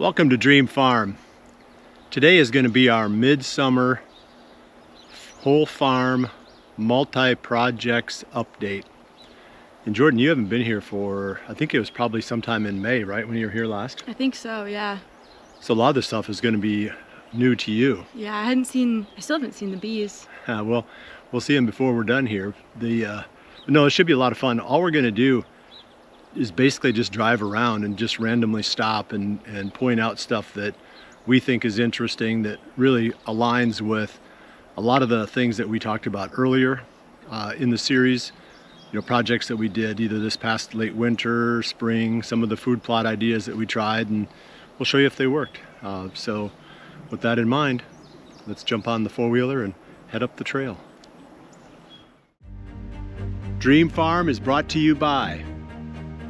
Welcome to Dream Farm. Today is going to be our midsummer whole farm multi-projects update. And Jordan, you haven't been here for, I think it was probably sometime in May, right, when you were here last? I think so, yeah. So a lot of this stuff is going to be new to you. Yeah, I still haven't seen the bees. Well, we'll see them before we're done here. No, it should be a lot of fun. All we're going to do is basically just drive around and just randomly stop and point out stuff that we think is interesting, that really aligns with a lot of the things that we talked about earlier in the series. You know, projects that we did either this past late winter, spring, some of the food plot ideas that we tried, and we'll show you if they worked. So with that in mind, let's jump on the four-wheeler and head up the trail. Dream Farm is brought to you by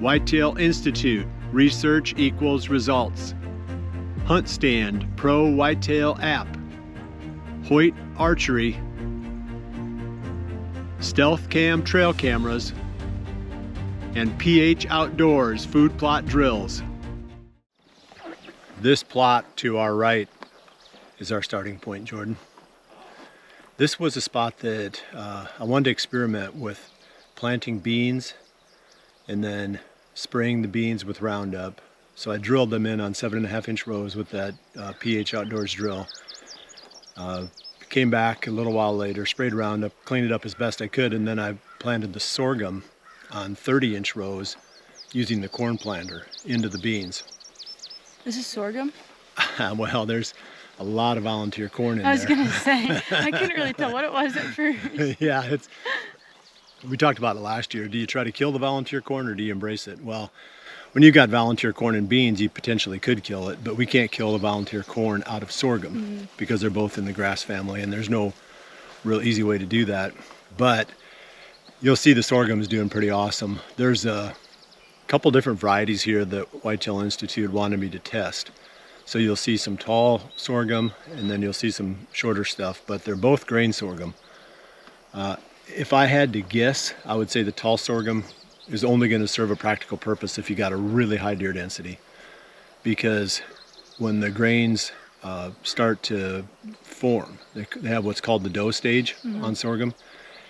Whitetail Institute, research equals results. Hunt Stand Pro Whitetail app. Hoyt Archery. Stealth Cam trail cameras. And PH Outdoors food plot drills. This plot to our right is our starting point, Jordan. This was a spot that I wanted to experiment with planting beans and then spraying the beans with Roundup. So I drilled them in on 7.5-inch rows with that PH Outdoors drill. Came back a little while later, sprayed Roundup, cleaned it up as best I could, and then I planted the sorghum on 30-inch rows using the corn planter into the beans. This is sorghum? Well, there's a lot of volunteer corn in there. I was gonna say, I couldn't really tell what it was at first. Yeah, we talked about it last year. Do you try to kill the volunteer corn or do you embrace it? Well, when you got volunteer corn and beans, you potentially could kill it, but we can't kill the volunteer corn out of sorghum because they're both in the grass family, and there's no real easy way to do that. But you'll see the sorghum is doing pretty awesome. There's a couple different varieties here that Whitetail Institute wanted me to test. So you'll see some tall sorghum and then you'll see some shorter stuff, but they're both grain sorghum. If I had to guess, I would say the tall sorghum is only going to serve a practical purpose if you got a really high deer density, because when the grains start to form, they have what's called the dough stage on sorghum,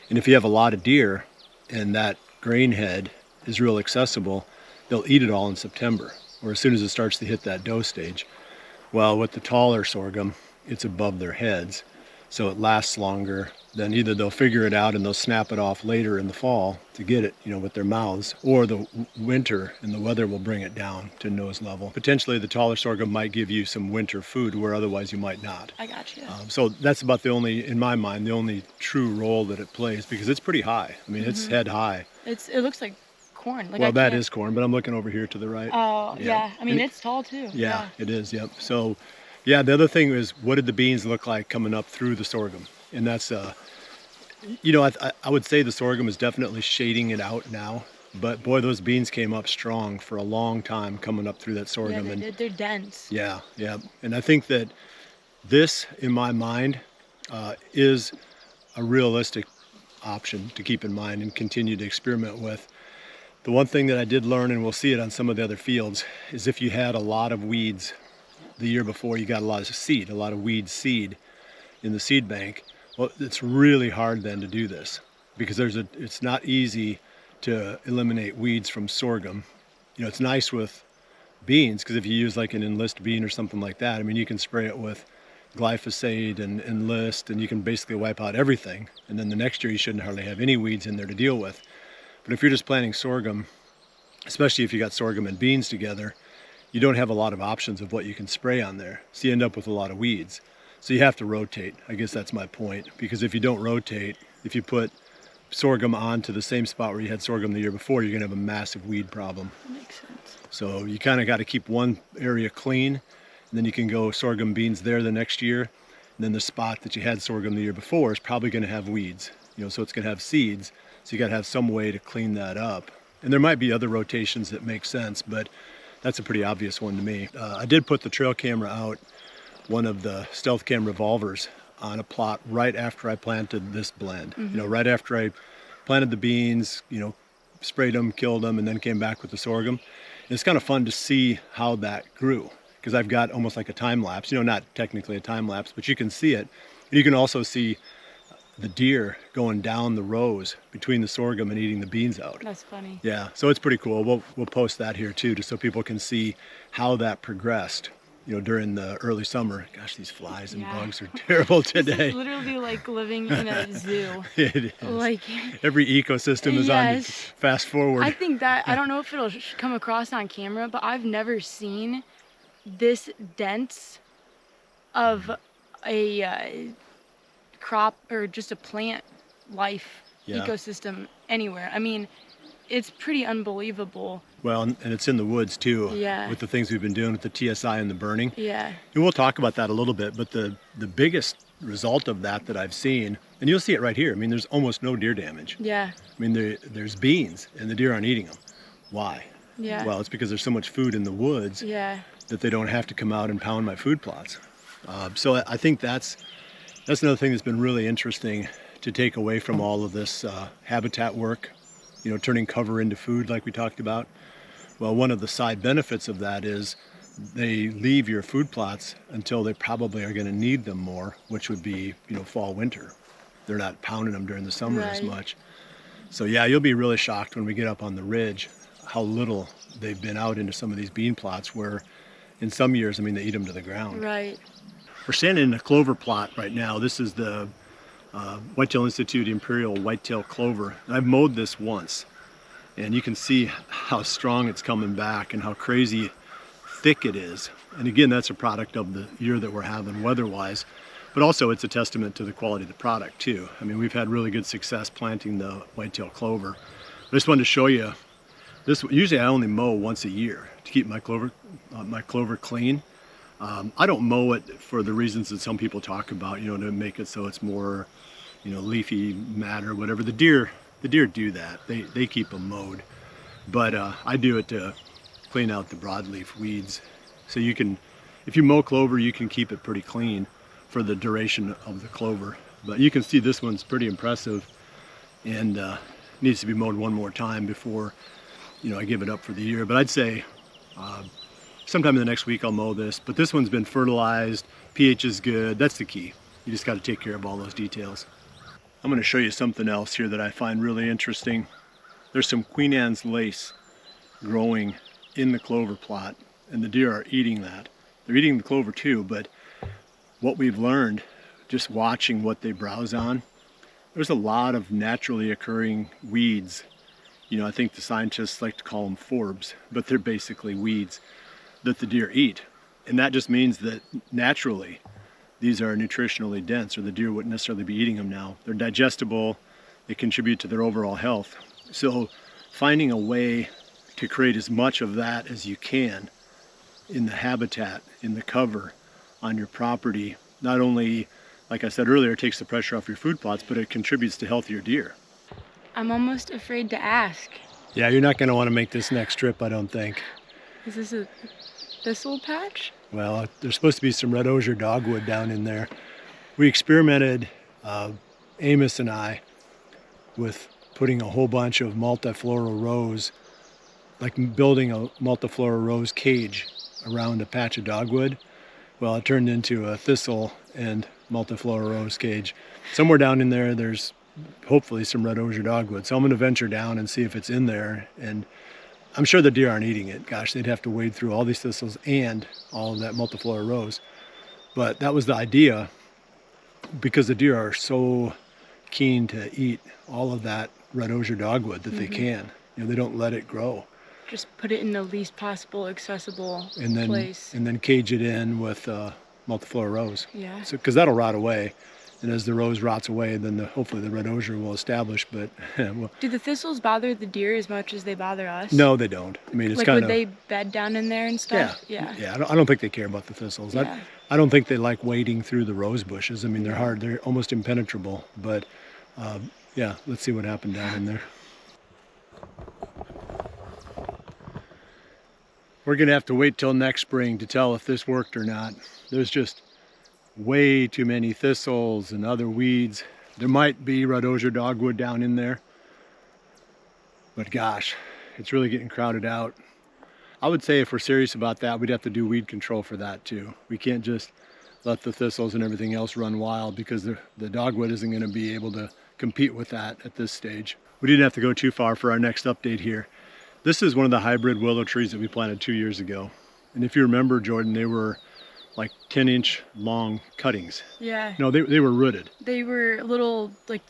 and if you have a lot of deer and that grain head is real accessible, they'll eat it all in September, or as soon as it starts to hit that dough stage. Well, with the taller sorghum, it's above their heads, so it lasts longer. Then either they'll figure it out and they'll snap it off later in the fall to get it, you know, with their mouths, or the winter and the weather will bring it down to nose level. Potentially the taller sorghum might give you some winter food where otherwise you might not. I got you. So that's about the only, in my mind, the only true role that it plays, because it's pretty high. I mean, it's head high. It looks like corn. Like well, that is corn, but I'm looking over here to the right. Oh, yeah. I mean, it's tall too. Yeah, it is, yep. So, yeah, the other thing is, what did the beans look like coming up through the sorghum? And that's, you know, I would say the sorghum is definitely shading it out now, but boy, those beans came up strong for a long time coming up through that sorghum. Yeah, they're dense. Yeah, yeah. And I think that this, in my mind, is a realistic option to keep in mind and continue to experiment with. The one thing that I did learn, and we'll see it on some of the other fields, is if you had a lot of weeds the year before, you got a lot of seed, a lot of weed seed in the seed bank. Well, it's really hard then to do this, because it's not easy to eliminate weeds from sorghum. You know, it's nice with beans, because if you use like an enlist bean or something like that, I mean, you can spray it with glyphosate and enlist, and you can basically wipe out everything. And then the next year you shouldn't hardly have any weeds in there to deal with. But if you're just planting sorghum, especially if you got sorghum and beans together, you don't have a lot of options of what you can spray on there. So you end up with a lot of weeds. So you have to rotate. I guess that's my point. Because if you don't rotate, if you put sorghum onto the same spot where you had sorghum the year before, you're gonna have a massive weed problem. That makes sense. So you kind of got to keep one area clean, and then you can go sorghum beans there the next year. And then the spot that you had sorghum the year before is probably gonna have weeds. You know, so it's gonna have seeds. So you gotta have some way to clean that up. And there might be other rotations that make sense, but that's a pretty obvious one to me. I did put the trail camera out, one of the stealth cam revolvers, on a plot right after I planted this blend. You know, right after I planted the beans, you know, sprayed them, killed them, and then came back with the sorghum. And it's kind of fun to see how that grew. because I've got almost like a time lapse, you know, not technically a time lapse, but you can see it. You can also see the deer going down the rows between the sorghum and eating the beans out. That's funny. Yeah, so it's pretty cool. We'll post that here too, just so people can see how that progressed, you know, during the early summer. Gosh, these flies and bugs are terrible This today. is literally like living in a zoo. It is. Like, Every ecosystem is on yes. fast forward. I think that, I don't know if it'll come across on camera, but I've never seen this dense of a crop or just a plant life ecosystem anywhere. I mean, it's pretty unbelievable. Well, and it's in the woods too, Yeah. with the things we've been doing with the TSI and the burning. Yeah. And we'll talk about that a little bit, but the biggest result of that I've seen, and you'll see it right here, I mean, there's almost no deer damage. Yeah. I mean, there's beans and the deer aren't eating them. Why? Yeah. Well, it's because there's so much food in the woods that they don't have to come out and pound my food plots. So I think that's another thing that's been really interesting to take away from all of this habitat work, you know, turning cover into food like we talked about. Well, one of the side benefits of that is they leave your food plots until they probably are going to need them more, which would be, you know, fall, winter. They're not pounding them during the summer as much. So yeah, you'll be really shocked when we get up on the ridge how little they've been out into some of these bean plots, where in some years, I mean, they eat them to the ground. Right. We're standing in a clover plot right now. This is the Whitetail Institute Imperial Whitetail Clover. And I've mowed this once, and you can see how strong it's coming back and how crazy thick it is. And again, that's a product of the year that we're having weather-wise, but also it's a testament to the quality of the product too. I mean, we've had really good success planting the whitetail clover. I just wanted to show you this. Usually I only mow once a year to keep my clover clean. I don't mow it for the reasons that some people talk about, you know, to make it so it's more, you know, leafy matter, whatever. The deer do that. They keep them mowed. But I do it to clean out the broadleaf weeds. So you can, if you mow clover, you can keep it pretty clean for the duration of the clover. But you can see this one's pretty impressive, and needs to be mowed one more time before, you know, I give it up for the year. But I'd say sometime in the next week I'll mow this. But this one's been fertilized, pH is good. That's the key. You just got to take care of all those details. I'm going to show you something else here that I find really interesting. There's some Queen Anne's lace growing in the clover plot, and the deer are eating that. They're eating the clover too, but what we've learned just watching what they browse on, there's a lot of naturally occurring weeds. You know, I think the scientists like to call them forbs, but they're basically weeds that the deer eat. And that just means that naturally these are nutritionally dense, or the deer wouldn't necessarily be eating them now. They're digestible, they contribute to their overall health. So finding a way to create as much of that as you can in the habitat, in the cover, on your property, not only, like I said earlier, it takes the pressure off your food plots, but it contributes to healthier deer. I'm almost afraid to ask. Yeah, you're not going to want to make this next trip, I don't think. Is this a thistle patch? Well, there's supposed to be some red osier dogwood down in there. We experimented, Amos and I, with putting a whole bunch of multiflora rose, like building a multiflora rose cage around a patch of dogwood. Well, it turned into a thistle and multiflora rose cage. Somewhere down in there, there's hopefully some red osier dogwood. So I'm going to venture down and see if it's in there. And I'm sure the deer aren't eating it. Gosh, they'd have to wade through all these thistles and all of that multiflora rose. But that was the idea, because the deer are so keen to eat all of that red osier dogwood that they can. You know, they don't let it grow. Just put it in the least possible accessible place. And then cage it in with multiflora rose. Yeah. So, because that'll rot away. And as the rose rots away, then hopefully the red osier will establish. But well, do the thistles bother the deer as much as they bother us? no, they don't. I mean, it's like, kind would of. they bed down in there and stuff? Yeah. I don't think they care about the thistles. Yeah. I don't think they like wading through the rose bushes. I mean, they're hard. They're almost impenetrable. But yeah, let's see what happened down in there. We're gonna have to wait till next spring to tell if this worked or not. There's just way too many thistles and other weeds. There might be red osier dogwood down in there, but gosh, it's really getting crowded out. I would say if we're serious about that, we'd have to do weed control for that too. We can't just let the thistles and everything else run wild, because the dogwood isn't going to be able to compete with that at this stage. We didn't have to go too far for our next update here. This is one of the hybrid willow trees that we planted 2 years ago. And if you remember, Jordan, they were like 10-inch long cuttings. Yeah. No, they were rooted. They were little, like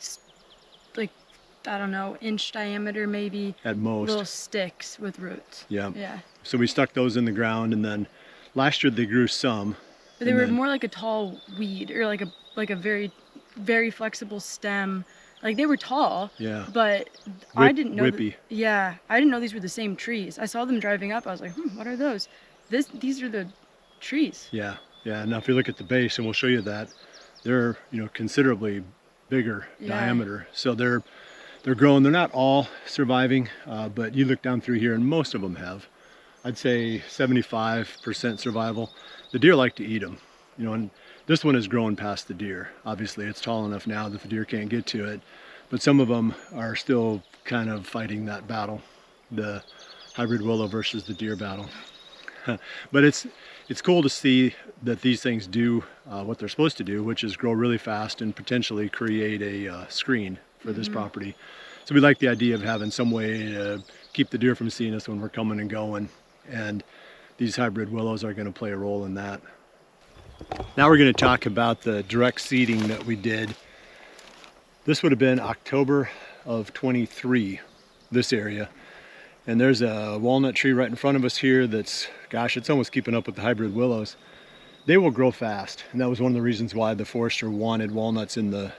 I don't know, inch diameter maybe. At most. Little sticks with roots. Yeah. Yeah. So we stuck those in the ground, and then last year they grew some. But they were more like a tall weed, or like a very, very flexible stem. Like they were tall. Yeah. But I didn't know. Whippy. Yeah, I didn't know these were the same trees. I saw them driving up. I was like, what are those? These are the trees. Yeah. Yeah. Now if you look at the base, and we'll show you that, they're considerably bigger diameter. So they're growing. They're not all surviving, but you look down through here, and most of them have. I'd say 75% survival. The deer like to eat them, and this one is growing past the deer. Obviously, it's tall enough now that the deer can't get to it, but some of them are still kind of fighting that battle, the hybrid willow versus the deer battle. But it's cool to see that these things do what they're supposed to do, which is grow really fast and potentially create a screen for this property. So we like the idea of having some way to keep the deer from seeing us when we're coming and going, and these hybrid willows are going to play a role in that. Now we're going to talk about the direct seeding that we did. This would have been October of 23, this area. And there's a walnut tree right in front of us here that's, gosh, it's almost keeping up with the hybrid willows. They will grow fast, and that was one of the reasons why the forester wanted walnuts in the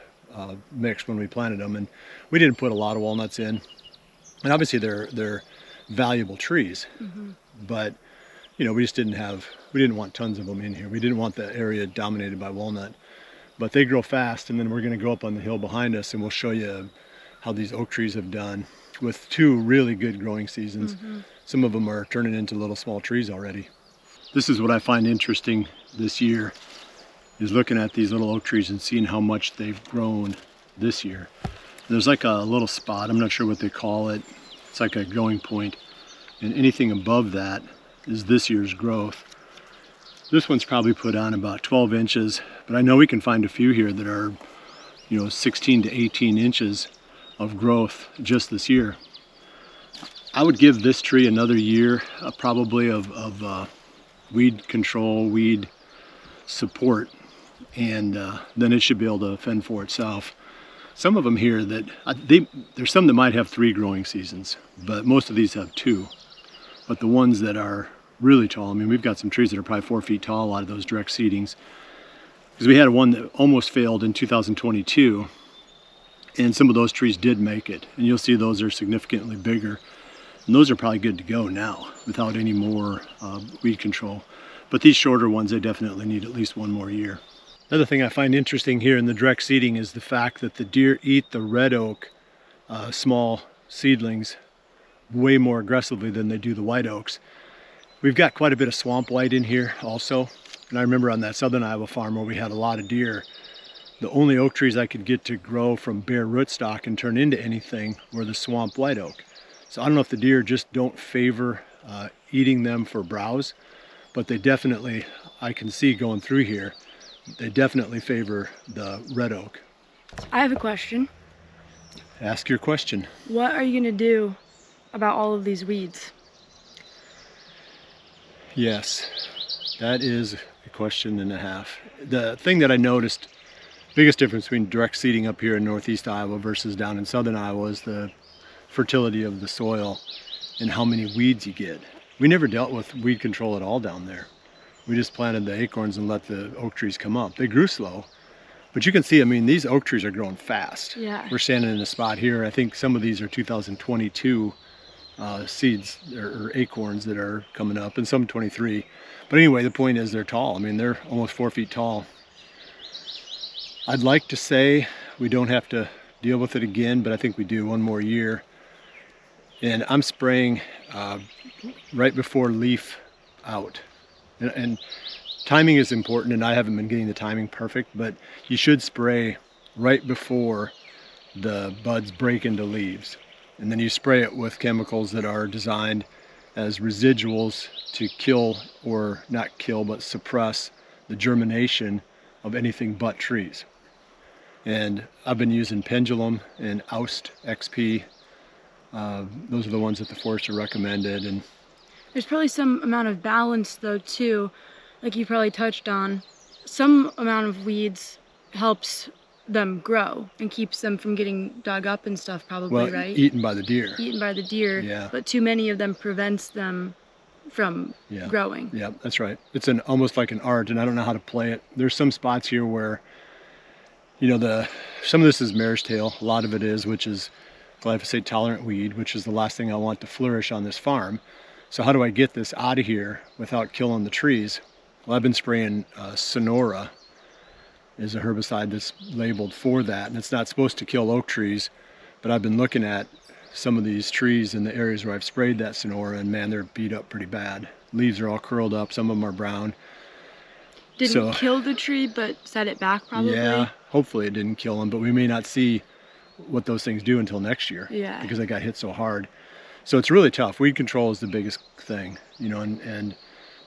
mix when we planted them. And we didn't put a lot of walnuts in. And obviously they're valuable trees, but we just didn't want tons of them in here. We didn't want the area dominated by walnut, but they grow fast. And then we're going to go up on the hill behind us, and we'll show you how these oak trees have done with 2 really good growing seasons. Some of them are turning into little small trees already. This is what I find interesting this year, is looking at these little oak trees and seeing how much they've grown this year. There's like a little spot, I'm not sure what they call it. It's like a growing point, and anything above that is this year's growth. This one's probably put on about 12 inches, but I know we can find a few here that are 16 to 18 inches of growth just this year. I would give this tree another year probably of weed control, weed support, and then it should be able to fend for itself. Some of them here that there's some that might have 3 growing seasons, but most of these have 2. But the ones that are really tall, I mean, we've got some trees that are probably 4 feet tall out of those direct seedings, because we had one that almost failed in 2022, and some of those trees did make it, and you'll see those are significantly bigger, and those are probably good to go now without any more weed control. But these shorter ones, they definitely need at least 1 more year. Another thing I find interesting here in the direct seeding is the fact that the deer eat the red oak small seedlings way more aggressively than they do the white oaks. We've got quite a bit of swamp white in here also, and I remember on that southern Iowa farm where we had a lot of deer, the only oak trees I could get to grow from bare rootstock and turn into anything were the swamp white oak. So I don't know if the deer just don't favor eating them for browse, but they definitely, I can see going through here, they definitely favor the red oak. I have a question. Ask your question. What are you going to do about all of these weeds? Yes, that is a question and a half. The thing that I noticed, biggest difference between direct seeding up here in northeast Iowa versus down in southern Iowa is the fertility of the soil and how many weeds you get. We never dealt with weed control at all down there. We just planted the acorns and let the oak trees come up. They grew slow, but you can see, I mean, these oak trees are growing fast. Yeah. We're standing in a spot here. I think some of these are 2022 seeds or acorns that are coming up, and some 23. But anyway, the point is they're tall. I mean, they're almost 4 feet tall. I'd like to say we don't have to deal with it again, but I think we do 1 more year. And I'm spraying right before leaf out. And timing is important, and I haven't been getting the timing perfect, but you should spray right before the buds break into leaves. And then you spray it with chemicals that are designed as residuals to kill, or not kill, but suppress the germination of anything but trees. And I've been using Pendulum and Oust XP. Those are the ones that the forester recommended. And There's probably some amount of balance though too, like you probably touched on. Some amount of weeds helps them grow and keeps them from getting dug up and stuff, probably, well, right? eaten by the deer. Eaten by the deer. Yeah. But too many of them prevents them from growing. Yeah, that's right. It's almost like an art, and I don't know how to play it. There's some spots here where, some of this is mare's tail. A lot of it is, which is glyphosate tolerant weed, which is the last thing I want to flourish on this farm. So how do I get this out of here without killing the trees? Well, I've been spraying Sonora is a herbicide that's labeled for that, and it's not supposed to kill oak trees, but I've been looking at some of these trees in the areas where I've sprayed that Sonora, and man, they're beat up pretty bad. Leaves are all curled up, some of them are brown. Didn't kill the tree, but set it back probably? Yeah, hopefully it didn't kill them, but we may not see what those things do until next year, because they got hit so hard. So it's really tough. Weed control is the biggest thing, and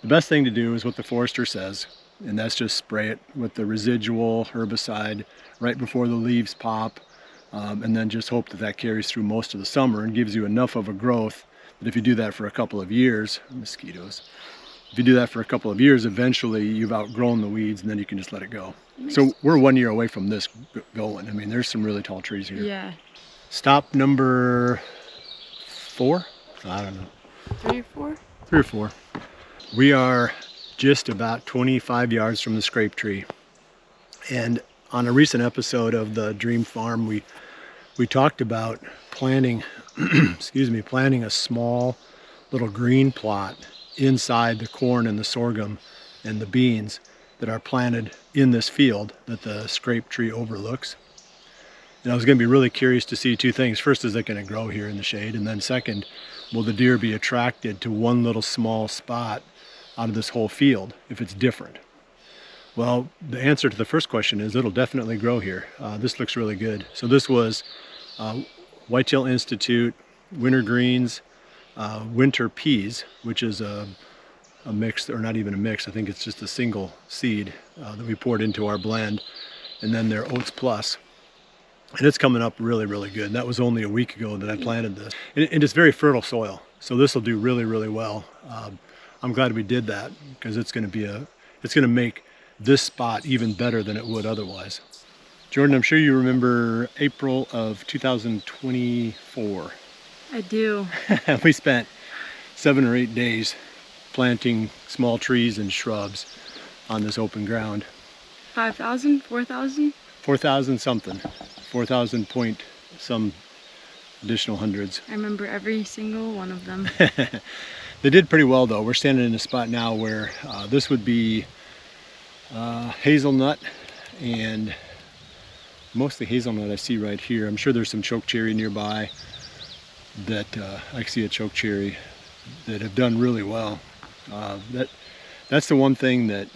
the best thing to do is what the forester says, and that's just spray it with the residual herbicide right before the leaves pop, and then just hope that that carries through most of the summer and gives you enough of a growth that if you do that for a couple of years, mosquitoes, if you do that for a couple of years, eventually you've outgrown the weeds and then you can just let it go. So we're 1 year away from this going. I mean, there's some really tall trees here. Yeah. Stop number 4? I don't know. 3 or 4? 3 or 4. We are just about 25 yards from the scrape tree. And on a recent episode of the Dream Farm, we talked about planting, planting a small little green plot inside the corn and the sorghum and the beans that are planted in this field that the scrape tree overlooks. And I was going to be really curious to see 2 things. First, is it going to grow here in the shade? And then second, will the deer be attracted to one little small spot out of this whole field if it's different? Well, the answer to the first question is it'll definitely grow here. This looks really good. So this was Whitetail Institute winter greens, winter peas, which is a mix, or not even a mix, I think it's just a single seed that we poured into our blend, and then their Oats Plus. And it's coming up really, really good. And that was only a week ago that I planted this. And it's very fertile soil, so this will do really, really well. I'm glad we did that, because it's going to make this spot even better than it would otherwise. Jordan, I'm sure you remember April of 2024. I do. We spent 7 or 8 days planting small trees and shrubs on this open ground. 5,000? 4,000? 4,000 something. 4,000 point some additional hundreds. I remember every single one of them. They did pretty well though. We're standing in a spot now where this would be hazelnut, and mostly hazelnut I see right here. I'm sure there's some chokecherry nearby that I see a chokecherry that have done really well. That's the one thing that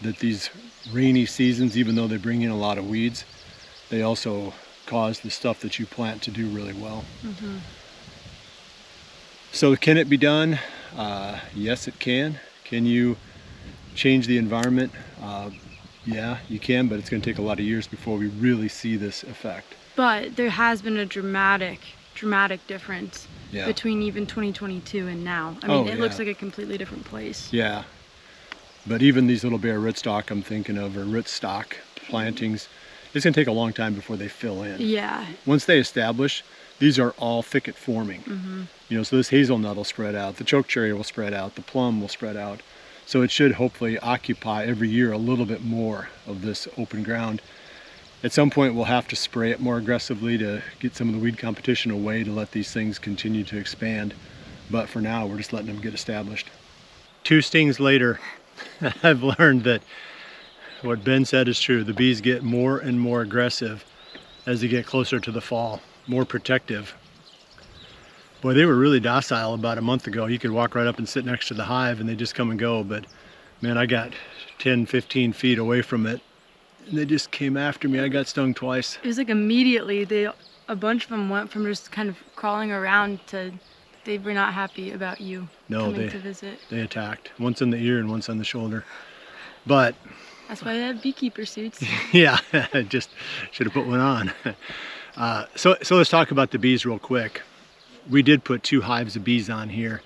these rainy seasons, even though they bring in a lot of weeds, they also cause the stuff that you plant to do really well. Mm-hmm. So can it be done? Yes, it can. Can you change the environment? Yeah, you can, but it's going to take a lot of years before we really see this effect. But there has been a dramatic difference Yeah. between even 2022 and now. I mean, it yeah. looks like a completely different place. Yeah, but even these little bare rootstock I'm thinking of, or rootstock plantings, it's going to take a long time before they fill in. Yeah. Once they establish, these are all thicket forming. Mm-hmm. So this hazelnut will spread out, the chokecherry will spread out, the plum will spread out. So it should hopefully occupy every year a little bit more of this open ground. At some point we'll have to spray it more aggressively to get some of the weed competition away, to let these things continue to expand. But for now, we're just letting them get established. 2 stings later, I've learned that what Ben said is true. The bees get more and more aggressive as they get closer to the fall, more protective. Boy, they were really docile about a month ago. You could walk right up and sit next to the hive and they just come and go. But man, I got 10, 15 feet away from it and they just came after me. I got stung twice. It was like immediately, a bunch of them went from just kind of crawling around to They were not happy about you coming to visit. They attacked. Once in the ear and once on the shoulder. But that's why they have beekeeper suits. yeah, I just should have put one on. So let's talk about the bees real quick. We did put 2 hives of bees on here,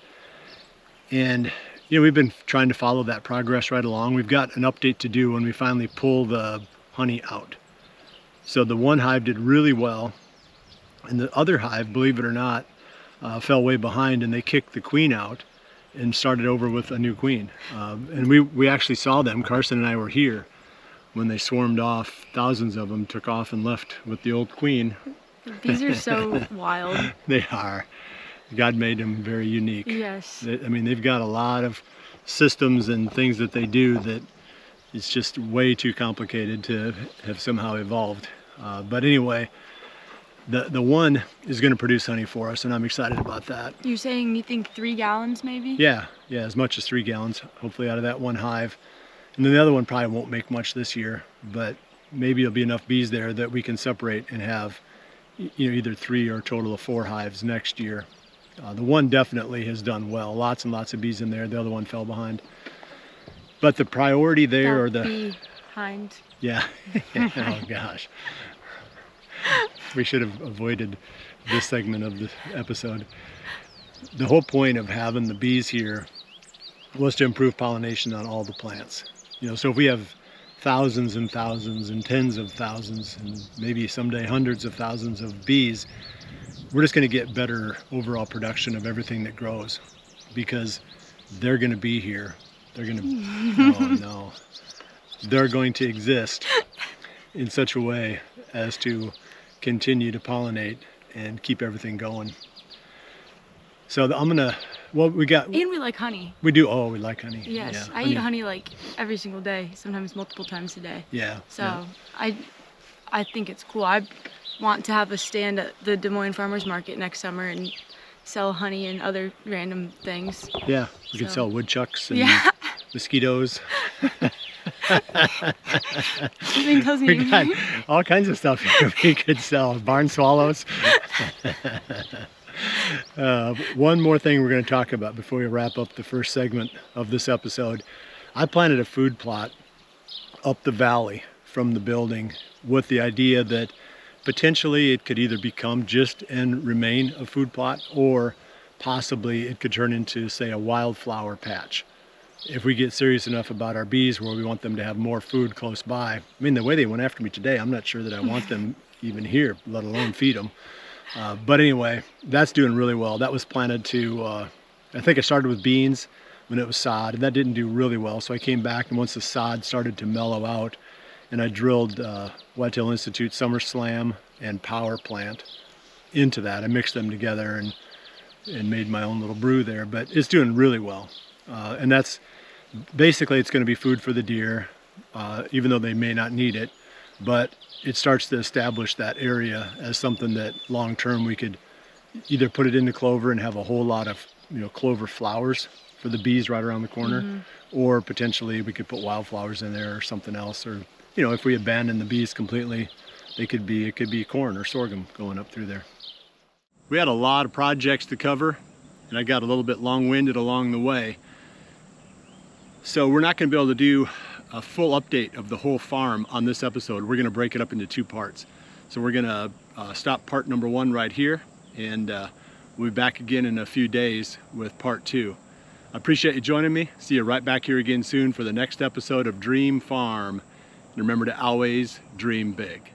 and we've been trying to follow that progress right along. We've got an update to do when we finally pull the honey out. So the one hive did really well, and the other hive, believe it or not, fell way behind, and they kicked the queen out and started over with a new queen. And we actually saw them. Carson and I were here when they swarmed off. Thousands of them took off and left with the old queen. Bees are so wild. They are. God made them very unique. Yes. I mean, they've got a lot of systems and things that they do that it's just way too complicated to have somehow evolved. But anyway, the one is going to produce honey for us, and I'm excited about that. You're saying you think 3 gallons maybe? Yeah, as much as 3 gallons, hopefully, out of that one hive. And then the other one probably won't make much this year, but maybe there'll be enough bees there that we can separate and have either 3 or a total of 4 hives next year. The one definitely has done well. Lots and lots of bees in there. The other one fell behind. But the priority there, or the behind. Yeah. Oh gosh. We should have avoided this segment of the episode. The whole point of having the bees here was to improve pollination on all the plants. So if we have thousands and thousands and tens of thousands and maybe someday hundreds of thousands of bees, we're just going to get better overall production of everything that grows, because they're going to be here. They're going to, oh no, they're going to exist in such a way as to continue to pollinate and keep everything going. So we got. And we like honey. We do. Oh, we like honey. Yes, yeah, I eat honey like every single day, sometimes multiple times a day. Yeah. So yeah. I think it's cool. I want to have a stand at the Des Moines Farmers Market next summer and sell honey and other random things. Yeah, we could sell woodchucks and mosquitoes. We got all kinds of stuff we could sell. Barn swallows. One more thing we're going to talk about before we wrap up the first segment of this episode. I planted a food plot up the valley from the building with the idea that potentially it could either become just and remain a food plot, or possibly it could turn into, say, a wildflower patch. If we get serious enough about our bees where we want them to have more food close by. I mean, the way they went after me today, I'm not sure that I want them even here, let alone feed them. But anyway, that's doing really well. That was planted to, I think I started with beans when it was sod, and that didn't do really well. So I came back, and once the sod started to mellow out, and I drilled Whitetail Institute SummerSlam and Power Plant into that. I mixed them together and made my own little brew there, but it's doing really well. And that's basically, it's going to be food for the deer, even though they may not need it, but it starts to establish that area as something that long term we could either put it into clover and have a whole lot of clover flowers for the bees right around the corner, or potentially we could put wildflowers in there or something else, or if we abandon the bees completely, it could be corn or sorghum going up through there. We had a lot of projects to cover, and I got a little bit long-winded along the way. So we're not going to be able to do a full update of the whole farm on this episode. We're going to break it up into 2 parts. So we're going to stop part number 1 right here, and we'll be back again in a few days with part 2. I appreciate you joining me. See you right back here again soon for the next episode of Dream Farm. And remember to always dream big.